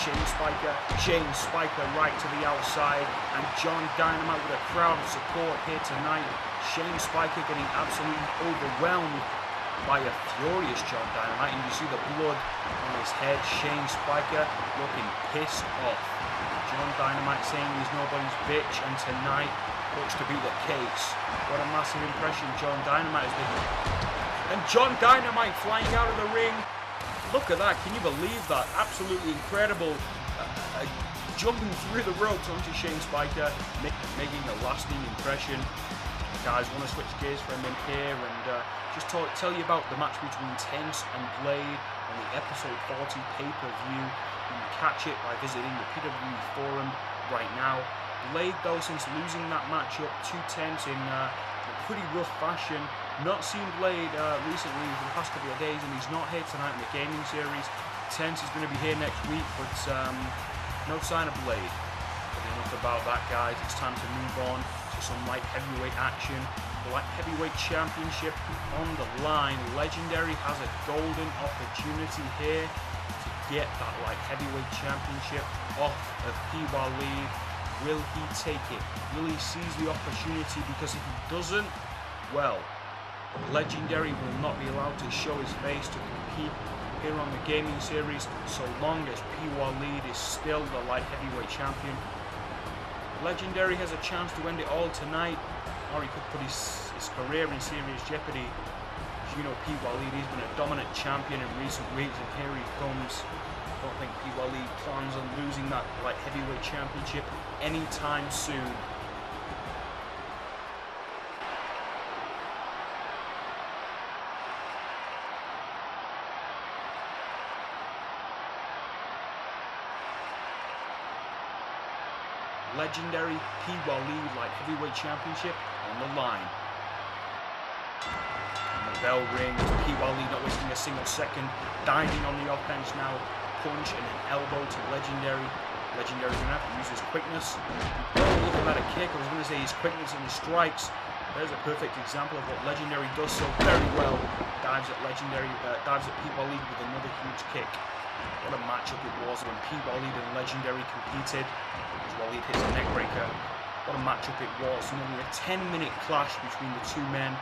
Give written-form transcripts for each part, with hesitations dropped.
Shane Spiker right to the outside, and John Dynamite with a crowd of support here tonight. Shane Spiker getting absolutely overwhelmed by a furious John Dynamite, and you see the blood on his head. Shane Spiker looking pissed off. John Dynamite saying he's nobody's bitch, and tonight looks to be the case. What a massive impression John Dynamite is making. And John Dynamite flying out of the ring. Look at that, can you believe that? Absolutely incredible. Jumping through the ropes onto Shane Spiker, making a lasting impression. Guys, want to switch gears for a minute here and just tell you about the match between Tense and Blade on the episode 40 pay-per-view. You can catch it by visiting the PWE forum right now. Blade, though, since losing that matchup to Tense in a pretty rough fashion, not seen Blade recently for the past couple of days, and he's not here tonight in the gaming series. Tense is going to be here next week, but no sign of Blade. But enough about that, guys. It's time to move on to some light heavyweight action. The light heavyweight championship on the line. Legendary has a golden opportunity here to get that light heavyweight championship off of PWE. Will he take it? Will he seize the opportunity? Because if he doesn't, well, Legendary will not be allowed to show his face to compete here on the gaming series so long as PWE is still the light heavyweight champion. Legendary has a chance to end it all tonight, or he could put his career in serious jeopardy. As you know, PWE has been a dominant champion in recent weeks, and here he comes. I don't think PWE plans on losing that light heavyweight championship anytime soon. Legendary PWE Light Heavyweight Championship on the line. And the bell rings. PWE not wasting a single second, diving on the offense now. Punch and an elbow to Legendary. Legendary's going to have to use his quickness. Oh, look at that, a kick. I was going to say his quickness and his strikes. There's a perfect example of what Legendary does so very well. Dives at Legendary, dives at PWE with another huge kick. What a matchup it was when PWE and Legendary competed. As Waleed hits a neckbreaker. What a matchup it was. Nearly a 10-minute clash between the two men.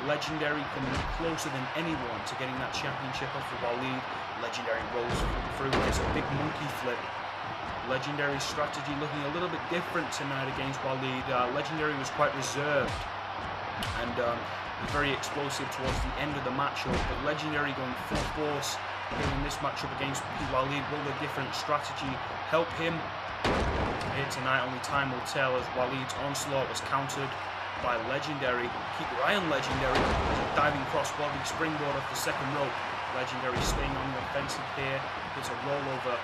Legendary coming closer than anyone to getting that championship off of Waleed. Legendary rolls through, gets a big monkey flip. Legendary's strategy looking a little bit different tonight against Waleed. Legendary was quite reserved and very explosive towards the end of the matchup, but Legendary going full force here in this matchup against Waleed. Will the different strategy help him? Here tonight, only time will tell, as Waleed's onslaught was countered by Legendary. Keep your eye on Legendary. There's a diving crossbody springboard off the second rope. Legendary staying on the offensive here. It's a rollover.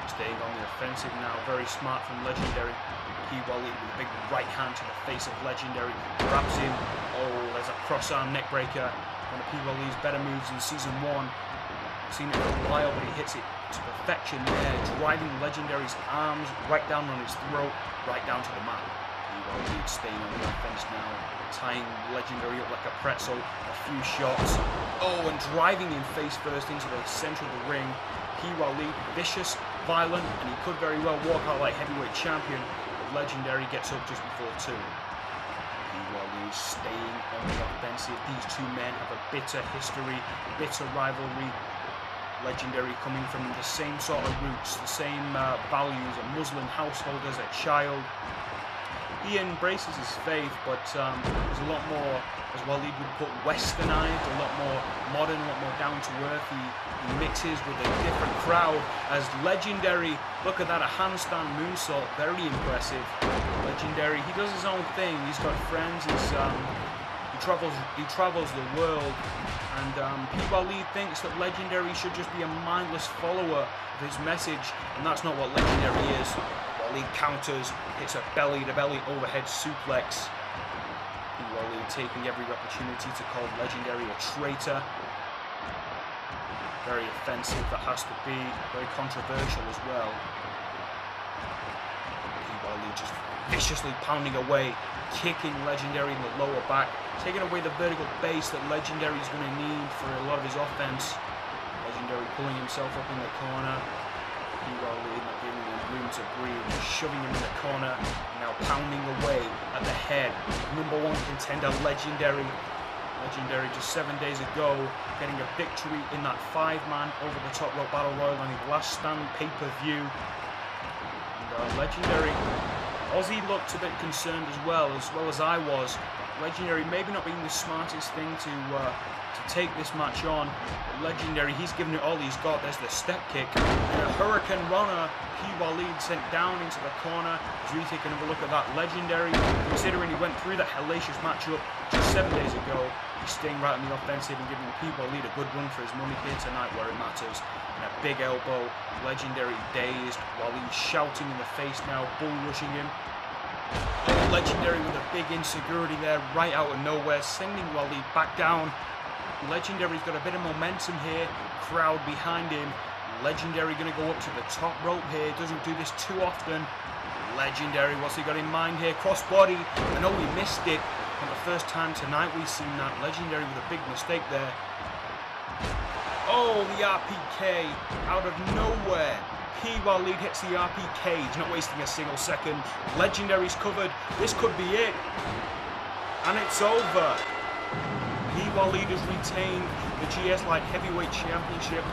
Staying on the offensive now. Very smart from Legendary. Waleed with a big right hand to the face of Legendary. Grabs him. Oh, there's a cross-arm neckbreaker. One of Waleed's better moves in Season 1. I've seen it for a while, but he hits it to perfection there, driving Legendary's arms right down on his throat, right down to the mat. Waleed staying on the offense now, tying Legendary up like a pretzel, a few shots. Oh, and driving him face first into the center of the ring. Waleed, vicious, violent, and he could very well walk out like heavyweight champion. But Legendary gets up just before 2. Waleed staying on the offensive. These two men have a bitter history, bitter rivalry. Legendary coming from the same sort of roots, the same values, a Muslim household as a child. He embraces his faith, but there's a lot more, as Waleed would put, westernized, a lot more modern, a lot more down to earth. He mixes with a different crowd. As Legendary, look at that, a handstand moonsault, very impressive. Legendary, he does his own thing. He's got friends. He travels the world, and Waleed thinks that Legendary should just be a mindless follower of his message, and that's not what Legendary is. Waleed counters, hits a belly-to-belly overhead suplex. Waleed taking every opportunity to call Legendary a traitor. Very offensive, that has to be. Very controversial as well. Waleed just viciously pounding away, kicking Legendary in the lower back, taking away the vertical base that Legendary is going to need for a lot of his offense. Legendary pulling himself up in the corner. PWE not giving him room to breathe, just shoving him in the corner, now pounding away at the head. Number 1 contender, Legendary. Legendary just 7 days ago, getting a victory in that 5-man over the top rope battle royal on his last stand pay-per-view. And Legendary, Aussie looked a bit concerned as well as I was. Legendary maybe not being the smartest thing to take this match on. But Legendary, he's given it all he's got. There's the step kick. And a Hurricane Runner, PWE sent down into the corner. He's really taking a look at that. Legendary, considering he went through that hellacious matchup just 7 days ago, he's staying right on the offensive and giving PWE a good run for his money here tonight where it matters. And a big elbow. Legendary dazed while he's shouting in the face now, bull rushing him. Legendary with a big insecurity there, right out of nowhere, sending Wally back down. Legendary's got a bit of momentum here, crowd behind him. Legendary going to go up to the top rope here, doesn't do this too often. Legendary, what's he got in mind here? Crossbody, I know we missed it. For the first time tonight we've seen that. Legendary with a big mistake there. Oh, the RPK out of nowhere. PWE hits the RPK, he's not wasting a single second. Legendary's covered, this could be it. And it's over. PWE has retained the GS Light Heavyweight Championship.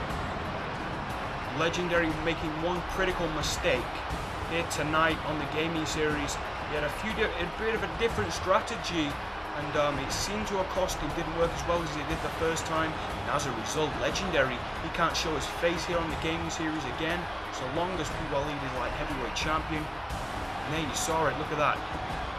Legendary making one critical mistake here tonight on the gaming series. He had a bit of a different strategy, and it seemed to have cost him. Didn't work as well as he did the first time. And as a result, Legendary, he can't show his face here on the gaming series again, so long as PWE is Light Heavyweight Champion. And there you saw it, look at that.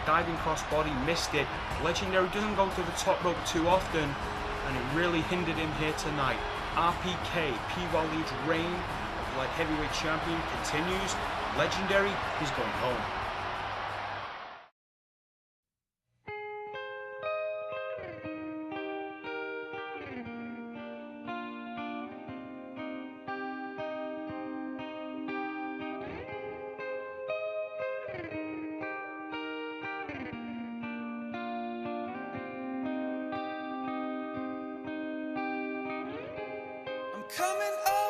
Diving crossbody, missed it. Legendary doesn't go to the top rope too often, and it really hindered him here tonight. RPK, PWE's reign of Light Heavyweight Champion continues. Legendary, he's going home. Coming up.